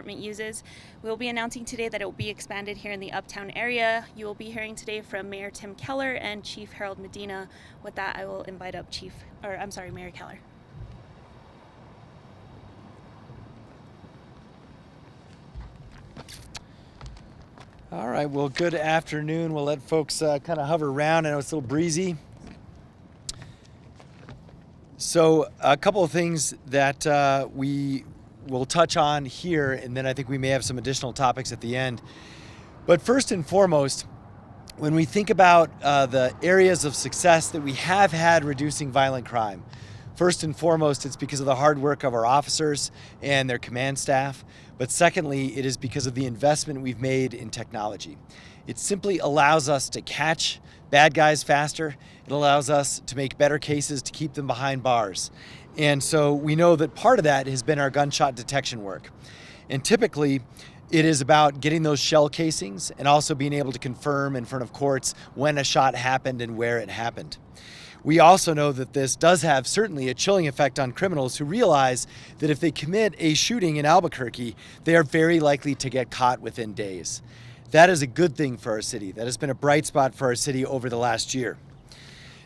department uses. We'll be announcing today that it will be expanded here in the Uptown area. You will be hearing today from Mayor Tim Keller and Chief Harold Medina. With that, I will invite up Mayor Keller. All right, well, good afternoon. We'll let folks kind of hover around. I know it's a little breezy. So a couple of things that we will touch on here, and then I think we may have some additional topics at the end. But first and foremost, when we think about the areas of success that we have had reducing violent crime, first and foremost, it's because of the hard work of our officers and their command staff. But secondly, it is because of the investment we've made in technology. It simply allows us to catch bad guys faster. It allows us to make better cases to keep them behind bars. And so we know that part of that has been our gunshot detection work. And typically, it is about getting those shell casings and also being able to confirm in front of courts when a shot happened and where it happened. We also know that this does have certainly a chilling effect on criminals who realize that if they commit a shooting in Albuquerque, they are very likely to get caught within days. That is a good thing for our city. That has been a bright spot for our city over the last year.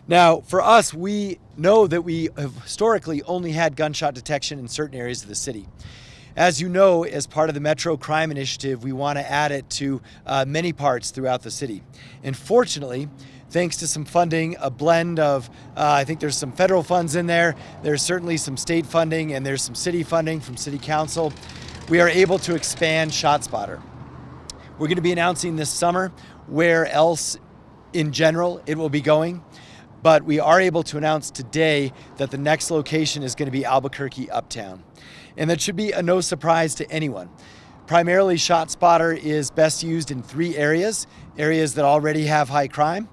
Now, for us, we know that we have historically only had gunshot detection in certain areas of the city. As you know, as part of the Metro Crime Initiative, we want to add it to many parts throughout the city. And fortunately, thanks to some funding, a blend of, I think there's some federal funds in there, there's certainly some state funding, and there's some city funding from City Council, we are able to expand ShotSpotter. We're going to be announcing this summer where else in general it will be going, but we are able to announce today that the next location is going to be Albuquerque Uptown. And that should be a no surprise to anyone. Primarily, ShotSpotter is best used in 3 areas that already have high crime,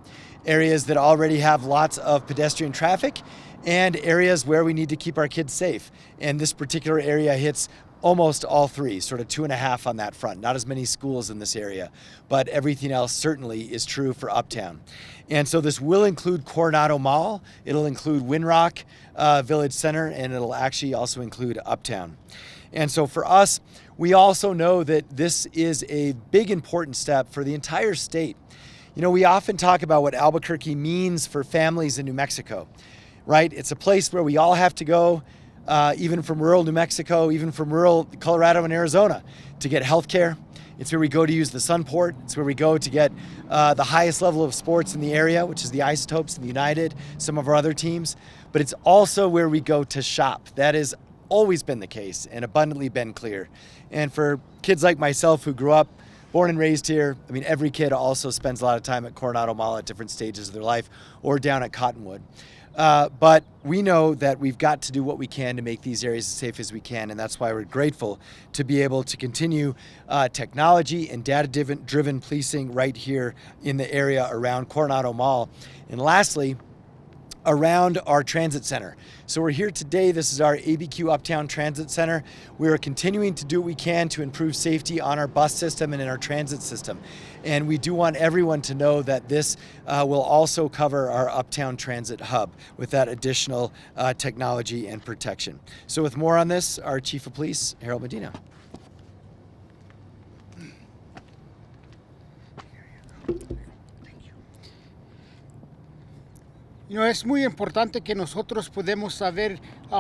areas that already have lots of pedestrian traffic, and areas where we need to keep our kids safe. And this particular area hits almost all 3, sort of 2.5 on that front. Not as many schools in this area, but everything else certainly is true for Uptown. And so this will include Coronado Mall, it'll include Winrock Village Center, and it'll actually also include Uptown. And so for us, we also know that this is a big important step for the entire state. You know, we often talk about what Albuquerque means for families in New Mexico, right? It's a place where we all have to go, even from rural New Mexico, even from rural Colorado and Arizona, to get health care. It's where we go to use the Sunport. It's where we go to get the highest level of sports in the area, which is the Isotopes and the United, some of our other teams. But it's also where we go to shop. That has always been the case and abundantly been clear. And for kids like myself who grew up, born and raised here, I mean, every kid also spends a lot of time at Coronado Mall at different stages of their life or down at Cottonwood. But we know that we've got to do what we can to make these areas as safe as we can, and that's why we're grateful to be able to continue technology and data-driven policing right here in the area around Coronado Mall. And lastly, around our transit center. So we're here today. This is our ABQ Uptown Transit Center. We are continuing to do what we can to improve safety on our bus system and in our transit system. And we do want everyone to know that this will also cover our Uptown Transit Hub with that additional technology and protection. So with more on this, our Chief of Police, Harold Medina. You know, es muy importante que nosotros podemos saber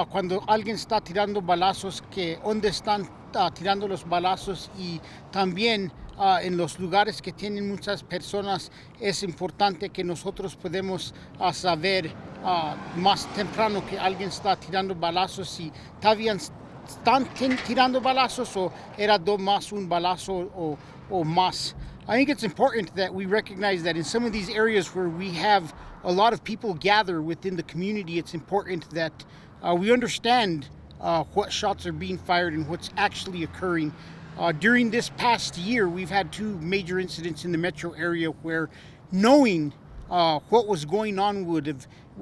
cuando alguien está tirando balazos, que dónde están tirando los balazos, y también en los lugares que tienen muchas personas es importante que nosotros podemos saber más temprano que alguien está tirando balazos, si todavía están tirando balazos o era más un balazo o más. I think it's important that we recognize that in some of these areas where we have a lot of people gather within the community, it's important that we understand what shots are being fired and what's actually occurring. During this past year, we've had 2 major incidents in the metro area where knowing what was going on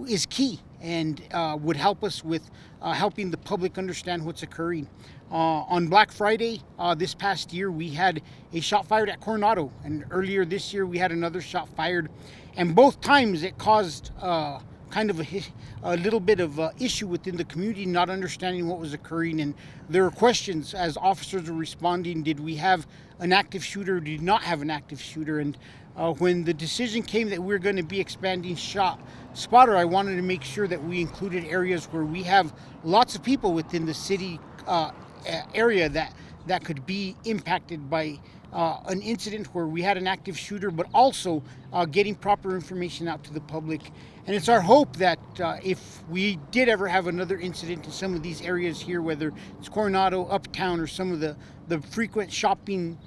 is key and would help us with helping the public understand what's occurring. On Black Friday this past year, we had a shot fired at Coronado, and earlier this year we had another shot fired, and both times it caused kind of a little bit of issue within the community, not understanding what was occurring. And there were questions as officers were responding, did we have an active shooter, did not have an active shooter? And when the decision came that we were going to be expanding ShotSpotter, I wanted to make sure that we included areas where we have lots of people within the city area that could be impacted by an incident where we had an active shooter, but also getting proper information out to the public. And it's our hope that if we did ever have another incident in some of these areas here, whether it's Coronado, Uptown, or some of the frequent shopping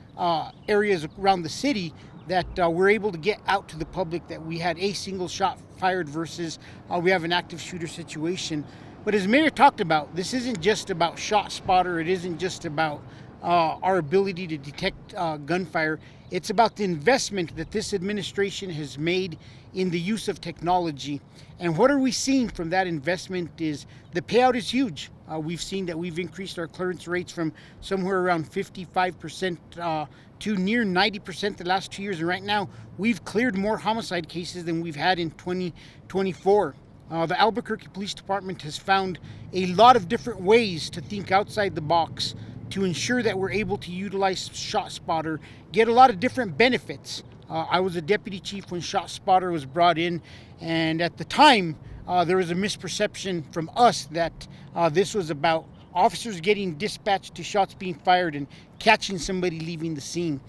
areas around the city, that we're able to get out to the public that we had a single shot fired versus we have an active shooter situation. But as Mayor talked about, this isn't just about ShotSpotter. It isn't just about our ability to detect gunfire. It's about the investment that this administration has made in the use of technology. And what are we seeing from that investment is the payout is huge. We've seen that we've increased our clearance rates from somewhere around 55% to near 90% the last 2 years. And right now, we've cleared more homicide cases than we've had in 2024. The Albuquerque Police Department has found a lot of different ways to think outside the box to ensure that we're able to utilize ShotSpotter, get a lot of different benefits. I was a deputy chief when ShotSpotter was brought in, and at the time, there was a misperception from us that this was about officers getting dispatched to shots being fired and catching somebody leaving the scene.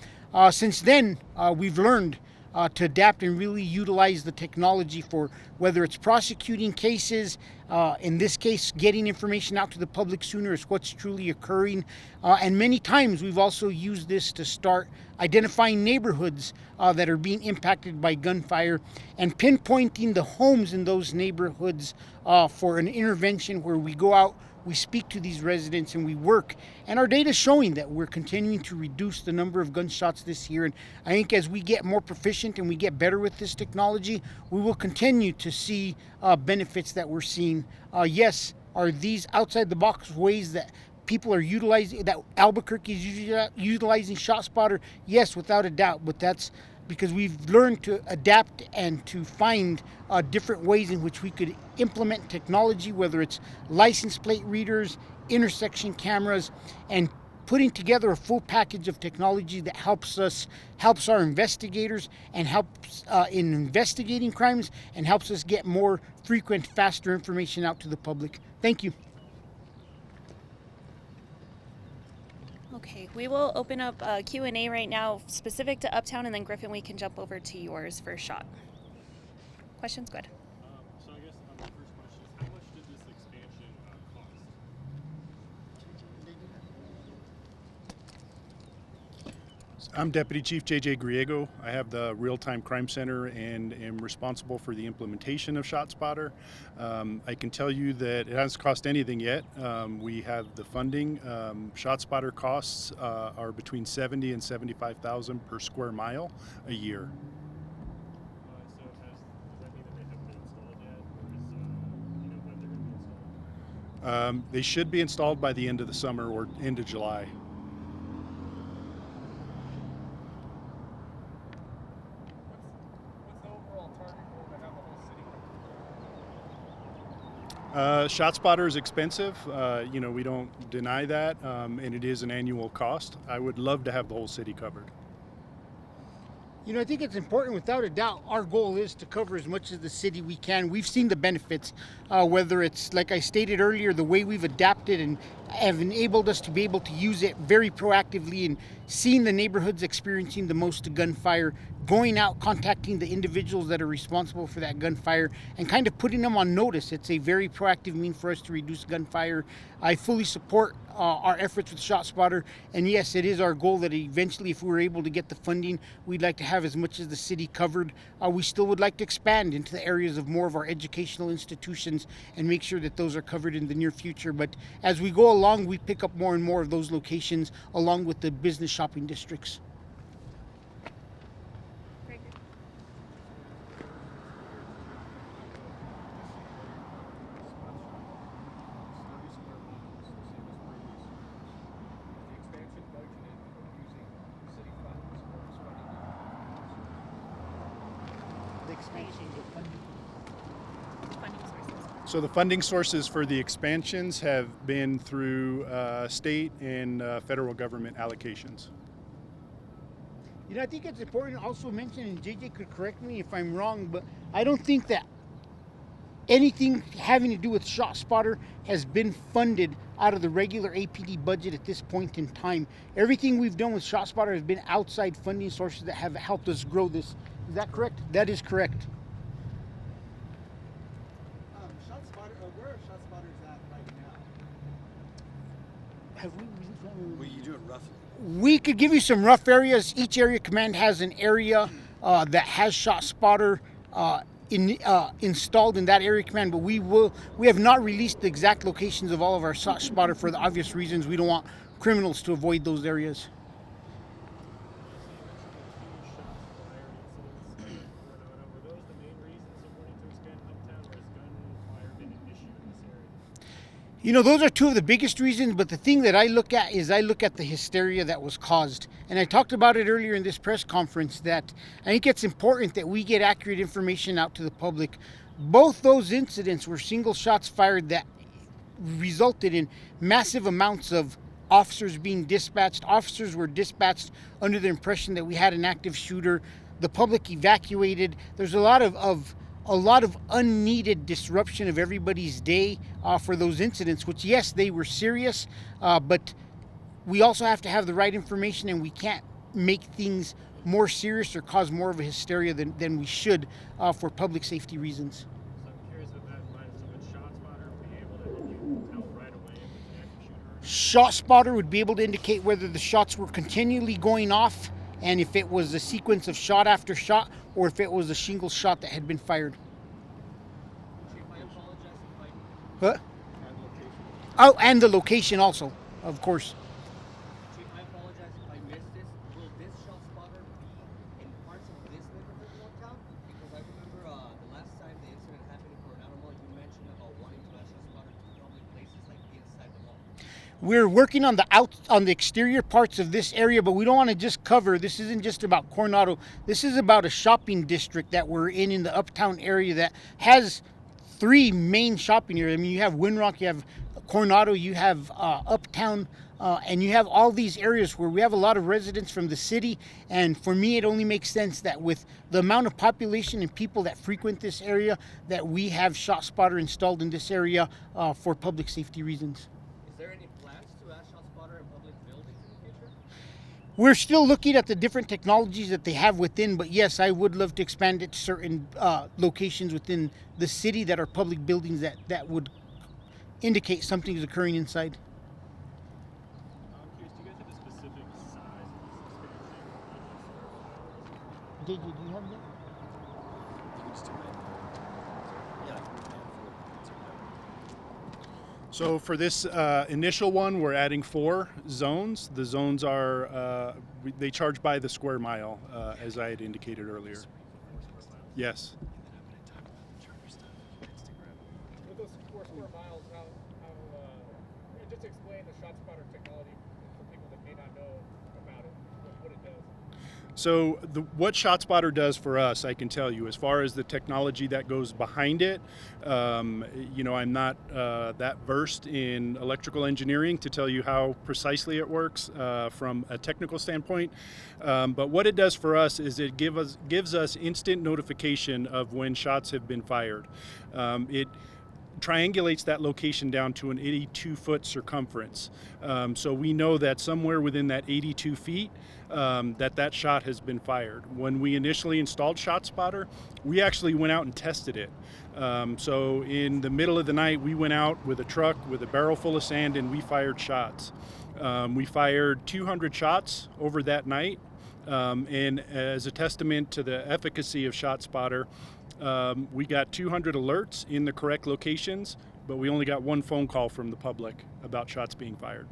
Since then, we've learned to adapt and really utilize the technology for whether it's prosecuting cases, in this case, getting information out to the public sooner is what's truly occurring. And many times we've also used this to start identifying neighborhoods that are being impacted by gunfire and pinpointing the homes in those neighborhoods for an intervention where we go out, we speak to these residents, and we work. And our data is showing that we're continuing to reduce the number of gunshots this year. And I think as we get more proficient and we get better with this technology, we will continue to see benefits that we're seeing. Yes, are these outside the box ways that people are utilizing, that Albuquerque is utilizing ShotSpotter? Yes, without a doubt. But that's because we've learned to adapt and to find different ways in which we could implement technology, whether it's license plate readers, intersection cameras, and putting together a full package of technology that helps our investigators and helps in investigating crimes and helps us get more frequent, faster information out to the public. Thank you. Okay, we will open up Q&A right now specific to Uptown, and then Griffin, we can jump over to yours for Shot. Questions? Go ahead. So I guess my first question is, how much did this expansion cost? I'm Deputy Chief J.J. Griego. I have the Real-Time Crime Center and am responsible for the implementation of ShotSpotter. I can tell you that it hasn't cost anything yet. We have the funding. ShotSpotter costs are between $70,000 and $75,000 per square mile a year. So does that mean that they haven't been installed yet, or is when they're going to be installed? They should be installed by the end of the summer or end of July. ShotSpotter is expensive. We don't deny that, and it is an annual cost. I would love to have the whole city covered. I think it's important, without a doubt. Our goal is to cover as much of the city we can. We've seen the benefits, whether it's, like I stated earlier, the way we've adapted and have enabled us to be able to use it very proactively and seeing the neighborhoods experiencing the most gunfire, going out, contacting the individuals that are responsible for that gunfire, and kind of putting them on notice. It's a very proactive mean for us to reduce gunfire. I fully support our efforts with ShotSpotter, and yes, it is our goal that eventually, if we were able to get the funding, we'd like to have as much as the city covered. We still would like to expand into the areas of more of our educational institutions and make sure that those are covered in the near future. But as we go along, we pick up more and more of those locations along with the business shopping districts. So the funding sources for the expansions have been through state and federal government allocations. You know, I think it's important to also mention, and JJ could correct me if I'm wrong, but I don't think that anything having to do with ShotSpotter has been funded out of the regular APD budget at this point in time. Everything we've done with ShotSpotter has been outside funding sources that have helped us grow this. Is that correct? That is correct. Where are ShotSpotters at right now? Have we? Will you do it roughly? We could give you some rough areas. Each area command has an area that has ShotSpotter installed in that area command, but we have not released the exact locations of all of our ShotSpotter for the obvious reasons. We don't want criminals to avoid those areas. You know, those are two of the biggest reasons, but the thing that I look at is I look at the hysteria that was caused. And I talked about it earlier in this press conference that I think it's important that we get accurate information out to the public. Both those incidents were single shots fired that resulted in massive amounts of officers being dispatched. Officers were dispatched under the impression that we had an active shooter. The public evacuated. There's a lot of unneeded disruption of everybody's day for those incidents, which, yes, they were serious, but we also have to have the right information, and we can't make things more serious or cause more of a hysteria than we should for public safety reasons. So I'm curious with that in mind, so would ShotSpotter be able to help you tell right away if it's an active shooter? ShotSpotter would be able to indicate whether the shots were continually going off and if it was a sequence of shot after shot or if it was a single shot that had been fired. Chief, I apologize if I... What? Oh, and the location also, of course. Chief, I apologize if I missed this. Will this ShotSpotter be in parts of this neighborhood in Uptown? Because I remember the last time the incident happened in Coronado Mall, you mentioned about wanting to have ShotSpotter to public places like inside the mall. We're working on the exterior parts of this area, but we don't want to just cover. This isn't just about Coronado. This is about a shopping district that we're in the Uptown area that has three main shopping areas. I mean, you have Winrock, you have Coronado, you have Uptown, and you have all these areas where we have a lot of residents from the city. And for me, it only makes sense that with the amount of population and people that frequent this area, that we have ShotSpotter installed in this area for public safety reasons. Is there any plans to add ShotSpotter in public buildings in the future? We're still looking at the different technologies that they have within, but yes, I would love to expand it to certain locations within the city that are public buildings that would indicate something is occurring inside. I'm curious, do you guys have a specific size of this expansion? JJ, do you have that? So for this initial one, we're adding 4 zones. The zones are, they charge by the square mile, as I had indicated earlier. Yes. With those 4 square miles, how just explain the ShotSpotter technology for people that may not know about it, what it does. So what ShotSpotter does for us, I can tell you, as far as the technology that goes behind it, you know, I'm not that versed in electrical engineering to tell you how precisely it works from a technical standpoint. But what it does for us is it gives us instant notification of when shots have been fired. It triangulates that location down to an 82-foot circumference. So we know that somewhere within that 82 feet, that shot has been fired. When we initially installed ShotSpotter, we actually went out and tested it. So in the middle of the night, we went out with a truck with a barrel full of sand and we fired shots. We fired 200 shots over that night. And as a testament to the efficacy of ShotSpotter, we got 200 alerts in the correct locations, but we only got 1 phone call from the public about shots being fired.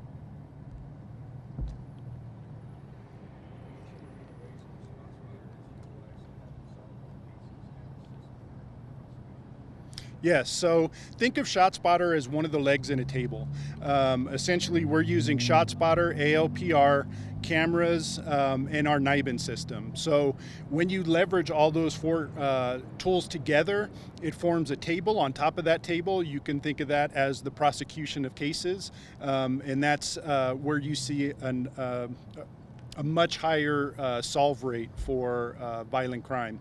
Yes, so think of ShotSpotter as one of the legs in a table. Essentially, we're using ShotSpotter, ALPR, cameras, and our NIBIN system. So when you leverage all those four tools together, it forms a table. On top of that table, you can think of that as the prosecution of cases, and that's where you see a much higher solve rate for violent crime.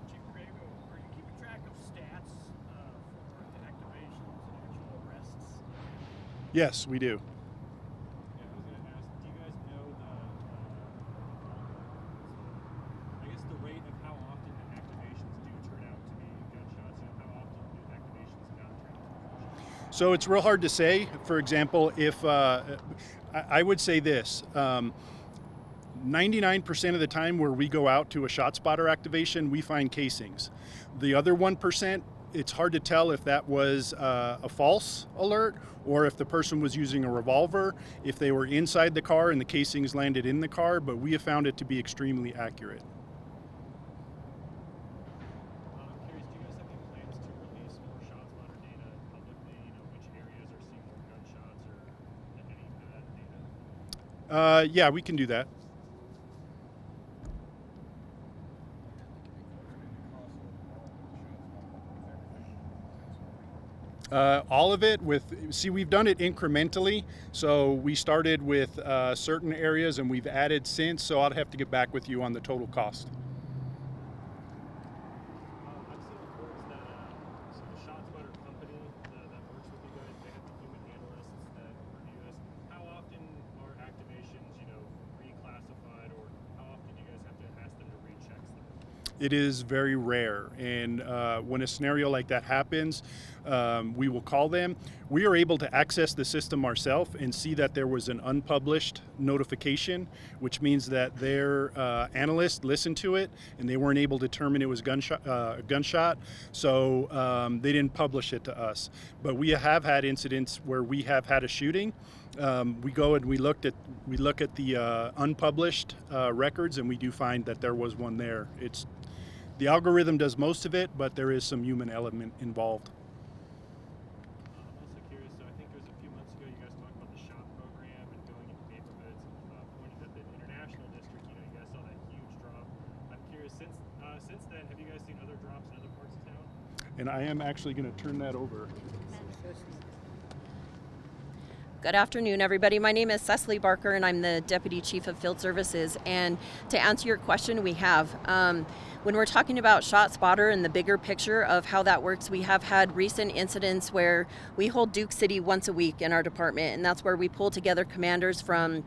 Chief Griego, are you keeping track of stats for the activations and actual arrests? Yes, we do. Yeah, I was going to ask, do you guys know I guess the rate of how often the activations do turn out to be gunshots, and how often do activations not turn out to be gunshots? So it's real hard to say. For example, if I would say this, 99% of the time where we go out to a ShotSpotter activation, we find casings. The other 1%, it's hard to tell if that was a false alert or if the person was using a revolver, if they were inside the car and the casings landed in the car, but we have found it to be extremely accurate. I'm curious, do you guys have any plans to release more ShotSpotter data publicly? Which areas are seeing more gunshots or any of that data? Yeah, we can do that. All of it we've done it incrementally. So we started with certain areas and we've added since, so I'll have to get back with you on the total cost. I've seen reports that so the ShotSpotter company that works with you guys, they have the human analysts that review this. How often are activations, reclassified, or how often do you guys have to ask them to recheck stuff? It is very rare, and when a scenario like that happens, we will call them. We are able to access the system ourselves and see that there was an unpublished notification, which means that their analyst listened to it and they weren't able to determine it was gunshot, so they didn't publish it to us. But we have had incidents where we have had a shooting. We go and we look at the unpublished records, and we do find that there was one there. The algorithm does most of it, but there is some human element involved. I'm also curious, so I think it was a few months ago you guys talked about the SHOT program and going into neighborhoods and pointing at the international district, you guys saw that huge drop. I'm curious, since then, have you guys seen other drops in other parts of town? And I am actually going to turn that over. Good afternoon, everybody. My name is Cecily Barker, and I'm the Deputy Chief of Field Services. And to answer your question, we have. When we're talking about ShotSpotter and the bigger picture of how that works, we have had recent incidents where we hold Duke City once a week in our department, and that's where we pull together commanders from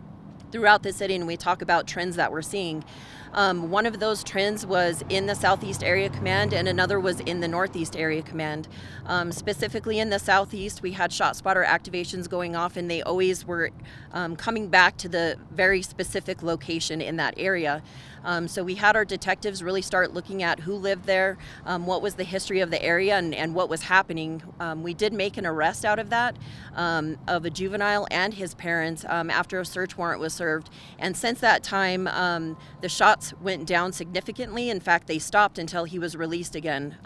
throughout the city and we talk about trends that we're seeing. One of those trends was in the Southeast Area Command, and another was in the Northeast Area Command. Specifically in the Southeast, we had ShotSpotter activations going off, and they always were coming back to the very specific location in that area. So we had our detectives really start looking at who lived there, what was the history of the area, and what was happening. We did make an arrest out of that, of a juvenile and his parents, after a search warrant was served. And since that time, the shots went down significantly. In fact, they stopped until he was released again.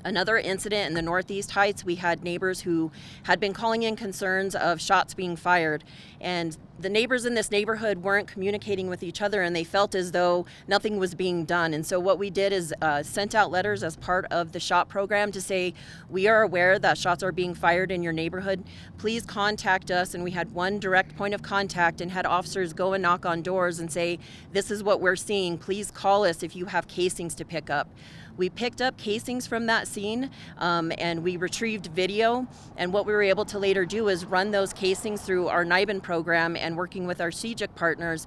Another incident in the Northeast Heights, we had neighbors who had been calling in concerns of shots being fired, and the neighbors in this neighborhood weren't communicating with each other, and they felt as though nothing was being done. And so what we did is sent out letters as part of the SHOT program to say, we are aware that shots are being fired in your neighborhood. Please contact us. And we had one direct point of contact and had officers go and knock on doors and say, this is what we're seeing. Please call us if you have casings to pick up. We picked up casings from that scene, and we retrieved video. And what we were able to later do is run those casings through our NIBIN program and working with our CJIC partners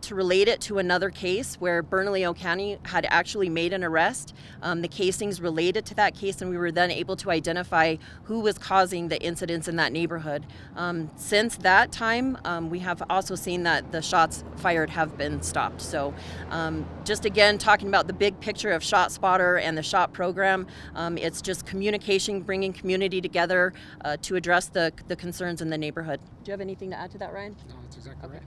to relate it to another case where Bernalillo County had actually made an arrest. The casings related to that case, and we were then able to identify who was causing the incidents in that neighborhood. Since that time, we have also seen that the shots fired have been stopped. So just again, talking about the big picture of ShotSpotter and the SHOT program, it's just communication, bringing community together to address the concerns in the neighborhood. Do you have anything to add to that, Ryan? No, that's exactly right.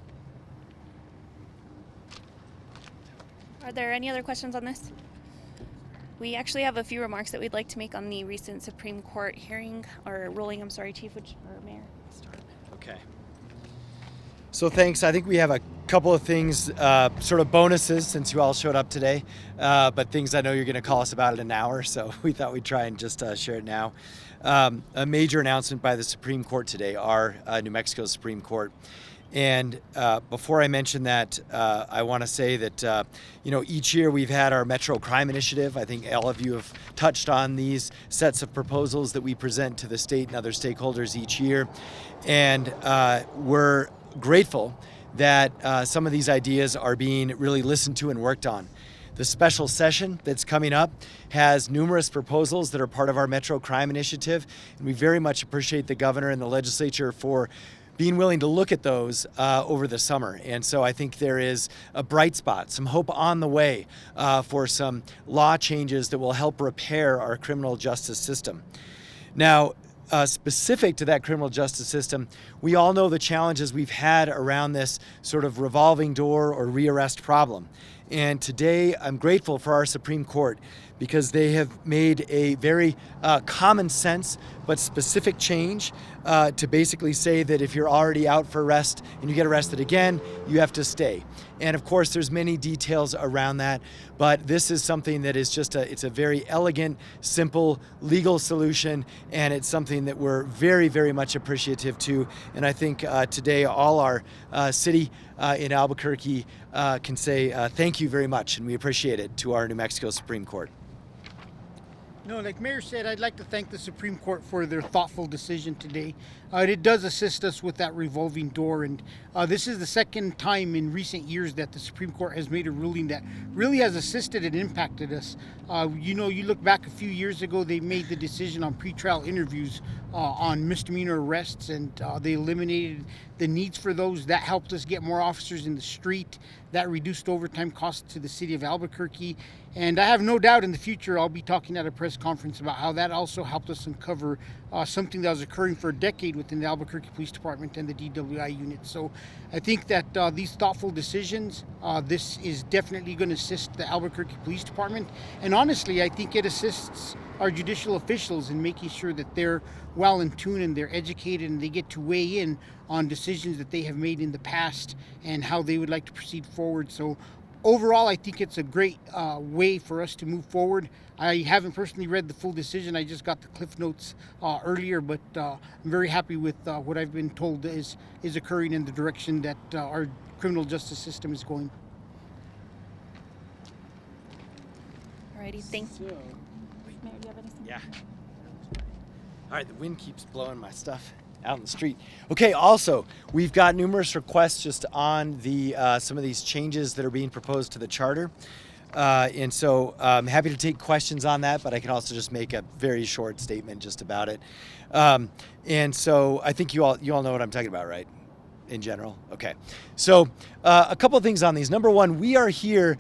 Are there any other questions on this? We actually have a few remarks that we'd like to make on the recent Supreme Court hearing, or ruling, I'm sorry, Chief, or Mayor? Start. Okay. So thanks. I think we have a couple of things, sort of bonuses since you all showed up today, but things I know you're going to call us about in an hour, so we thought we'd try and just share it now. A major announcement by the Supreme Court today, our New Mexico Supreme Court. And before I mention that, I want to say that, each year we've had our Metro Crime Initiative. I think all of you have touched on these sets of proposals that we present to the state and other stakeholders each year. And we're grateful that some of these ideas are being really listened to and worked on. The special session that's coming up has numerous proposals that are part of our Metro Crime Initiative, and we very much appreciate the governor and the legislature for being willing to look at those over the summer. And so I think there is a bright spot, some hope on the way for some law changes that will help repair our criminal justice system. Now, specific to that criminal justice system, we all know the challenges we've had around this sort of revolving door or rearrest problem. And today I'm grateful for our Supreme Court because they have made a very common sense but specific change to basically say that if you're already out for arrest and you get arrested again, you have to stay. And of course, there's many details around that, but this is something that is just it's a very elegant, simple legal solution, and it's something that we're very, very much appreciative to. And I think today all our city in Albuquerque can say thank you very much, and we appreciate it to our New Mexico Supreme Court. No, like Mayor said, I'd like to thank the Supreme Court for their thoughtful decision today. It does assist us with that revolving door, and this is the second time in recent years that the Supreme Court has made a ruling that really has assisted and impacted us. You look back a few years ago, they made the decision on pretrial interviews on misdemeanor arrests, and they eliminated the needs for those. That helped us get more officers in the street. That reduced overtime costs to the city of Albuquerque. And I have no doubt in the future I'll be talking at a press conference about how that also helped us uncover something that was occurring for a decade within the Albuquerque Police Department and the DWI unit. So I think that these thoughtful decisions, this is definitely going to assist the Albuquerque Police Department. And honestly, I think it assists our judicial officials in making sure that they're well in tune and they're educated and they get to weigh in on decisions that they have made in the past and how they would like to proceed forward. So overall, I think it's a great way for us to move forward. I haven't personally read the full decision. I just got the Cliff Notes earlier, but I'm very happy with what I've been told is occurring in the direction that our criminal justice system is going. Alrighty, thanks. Mayor, do you have anything? Yeah. All right, the wind keeps blowing my stuff out in the street. Okay, also, we've got numerous requests just on the some of these changes that are being proposed to the charter. And so I'm happy to take questions on that, but I can also just make a very short statement just about it. And so I think you all know what I'm talking about, right? In general? Okay. So a couple of things on these. Number one, we are here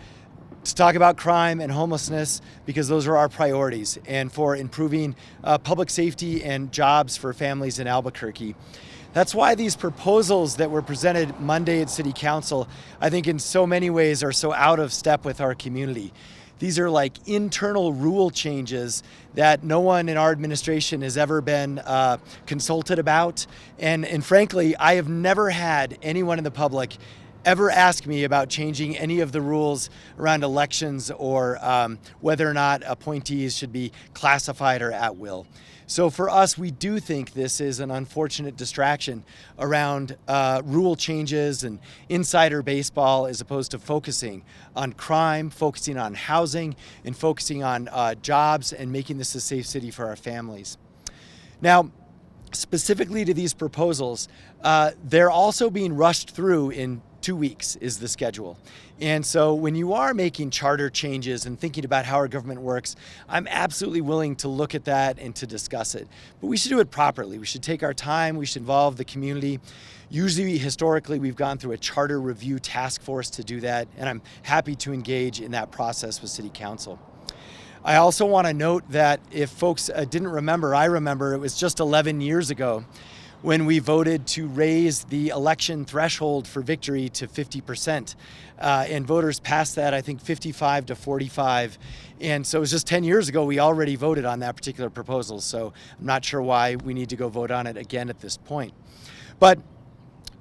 to talk about crime and homelessness because those are our priorities, and for improving public safety and jobs for families in Albuquerque. That's why these proposals that were presented Monday at City Council, I think in so many ways are so out of step with our community. These are like internal rule changes that no one in our administration has ever been consulted about. And frankly, I have never had anyone in the public ever ask me about changing any of the rules around elections or whether or not appointees should be classified or at will. So for us, we do think this is an unfortunate distraction around rule changes and insider baseball as opposed to focusing on crime, focusing on housing, and focusing on jobs and making this a safe city for our families. Now, specifically to these proposals, they're also being rushed through in 2 weeks is the schedule. And so when you are making charter changes and thinking about how our government works, I'm absolutely willing to look at that and to discuss it. But we should do it properly. We should take our time. We should involve the community. Usually, historically, we've gone through a charter review task force to do that, and I'm happy to engage in that process with City Council. I also want to note that if folks didn't remember, I remember it was just 11 years ago when we voted to raise the election threshold for victory to 50%. And voters passed that, I think, 55 to 45. And so it was just 10 years ago we already voted on that particular proposal. So I'm not sure why we need to go vote on it again at this point. But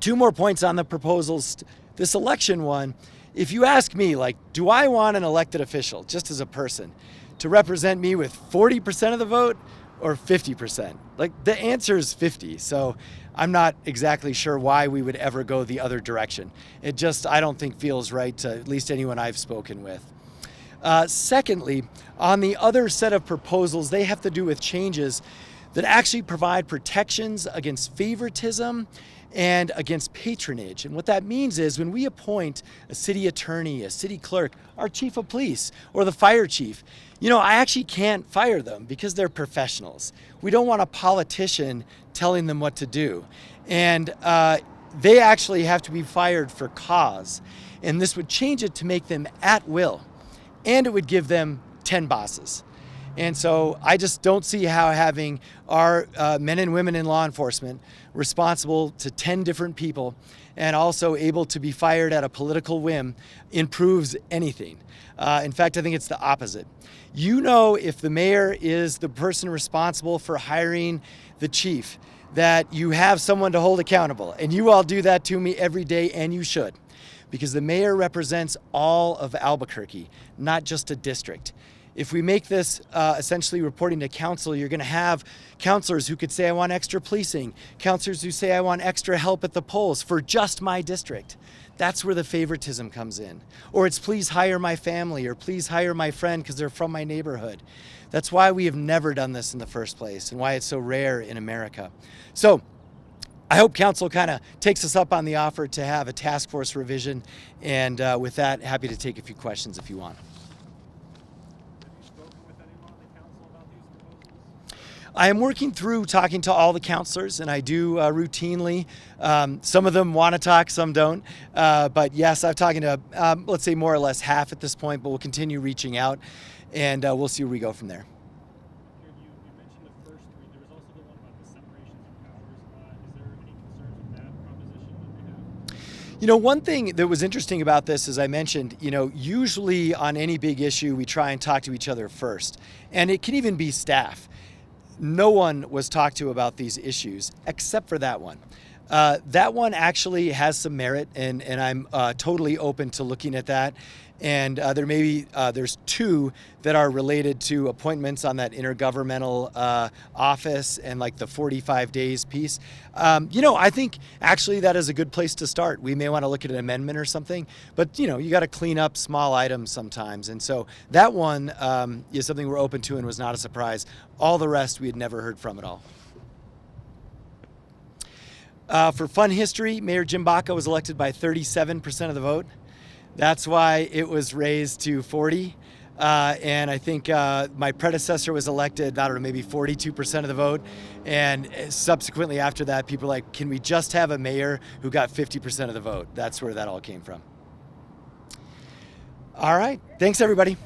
2 more points on the proposals. This election one, if you ask me, like, do I want an elected official, just as a person, to represent me with 40% of the vote or 50%? Like, the answer is 50. So I'm not exactly sure why we would ever go the other direction. It just, I don't think, feels right to at least anyone I've spoken with. Secondly, on the other set of proposals, they have to do with changes that actually provide protections against favoritism and against patronage. And what that means is when we appoint a city attorney, a city clerk, our chief of police, or the fire chief, I actually can't fire them because they're professionals. We don't want a politician telling them what to do. And they actually have to be fired for cause. And this would change it to make them at will. And it would give them 10 bosses. And so I just don't see how having our men and women in law enforcement responsible to 10 different people and also able to be fired at a political whim improves anything. In fact, I think it's the opposite. If the mayor is the person responsible for hiring the chief, that you have someone to hold accountable. And you all do that to me every day, and you should. Because the mayor represents all of Albuquerque, not just a district. If we make this essentially reporting to council, you're going to have counselors who could say, I want extra policing, counselors who say, I want extra help at the polls for just my district. That's where the favoritism comes in. Or it's please hire my family, or please hire my friend because they're from my neighborhood. That's why we have never done this in the first place and why it's so rare in America. So I hope council kind of takes us up on the offer to have a task force revision. And with that, happy to take a few questions if you want. I am working through talking to all the counselors, and I do routinely. Some of them want to talk, some don't. But yes, I'm talking to, let's say, more or less half at this point, but we'll continue reaching out, and we'll see where we go from there. You mentioned the first 3. There was also the one about the separation of powers. Is there any concerns with that proposition that they have? One thing that was interesting about this, as I mentioned, usually on any big issue, we try and talk to each other first. And it can even be staff. No one was talked to about these issues except for that one. That one actually has some merit, and I'm totally open to looking at that. And there's 2 that are related to appointments on that intergovernmental office and like the 45 days piece. I think actually that is a good place to start. We may want to look at an amendment or something, but you got to clean up small items sometimes. And so that one is something we're open to and was not a surprise. All the rest we had never heard from at all. For fun history, Mayor Jim Baca was elected by 37% of the vote. That's why it was raised to 40. And I think my predecessor was elected, I don't know, maybe 42% of the vote. And subsequently after that, people were like, can we just have a mayor who got 50% of the vote? That's where that all came from. All right. Thanks, everybody.